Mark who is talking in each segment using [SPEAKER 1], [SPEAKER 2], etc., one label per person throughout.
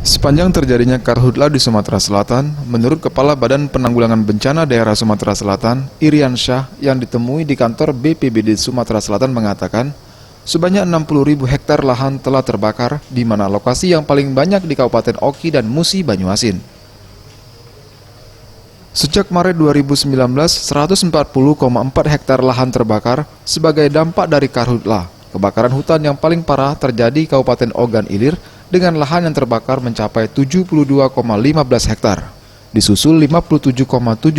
[SPEAKER 1] Sepanjang terjadinya karhutla di Sumatera Selatan, menurut Kepala Badan Penanggulangan Bencana Daerah Sumatera Selatan, Irian Syah, yang ditemui di kantor BPBD Sumatera Selatan mengatakan, sebanyak 60.000 hektar lahan telah terbakar, di mana lokasi yang paling banyak di Kabupaten Oki dan Musi Banyuasin. Sejak Maret 2019, 140,4 hektar lahan terbakar sebagai dampak dari karhutla. Kebakaran hutan yang paling parah terjadi di Kabupaten Ogan Ilir dengan lahan yang terbakar mencapai 72,15 hektar. Disusul 57,7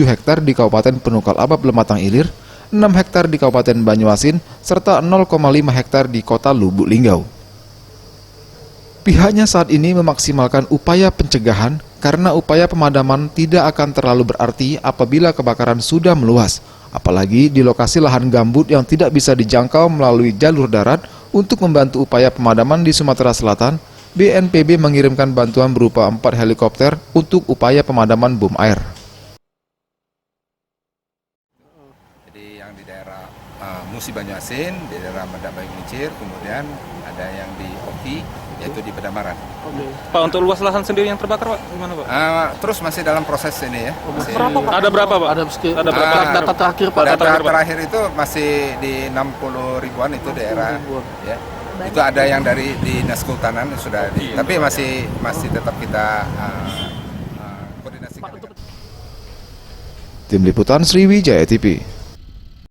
[SPEAKER 1] hektar di Kabupaten Penukal Abab Lematang Ilir, 6 hektar di Kabupaten Banyuasin, serta 0,5 hektar di Kota Lubuk Linggau. Pihaknya saat ini memaksimalkan upaya pencegahan karena upaya pemadaman tidak akan terlalu berarti apabila kebakaran sudah meluas, apalagi di lokasi lahan gambut yang tidak bisa dijangkau melalui jalur darat. Untuk membantu upaya pemadaman di Sumatera Selatan, BNPB mengirimkan bantuan berupa 4 helikopter untuk upaya pemadaman bom air.
[SPEAKER 2] Jadi yang di daerah Musi Banyuasin, di daerah Medak Bayu Kincir, kemudian ada yang di Oki, yaitu di Pedamaran.
[SPEAKER 3] Oke. Pak, untuk luas lahan sendiri yang terbakar, Pak, gimana, Pak?
[SPEAKER 2] Terus masih dalam proses ini ya. Masih,
[SPEAKER 3] Berapa, Pak? Ada berapa, Pak? Ada berapa?
[SPEAKER 2] data
[SPEAKER 3] terakhir, Pak.
[SPEAKER 2] Data terakhir itu masih di 60 ribuan itu daerah. Ya. Itu ada yang dari Dinas Kehutanan sudah, tapi masih tetap kita koordinasikan.
[SPEAKER 1] Tim Liputan Sriwijaya TV.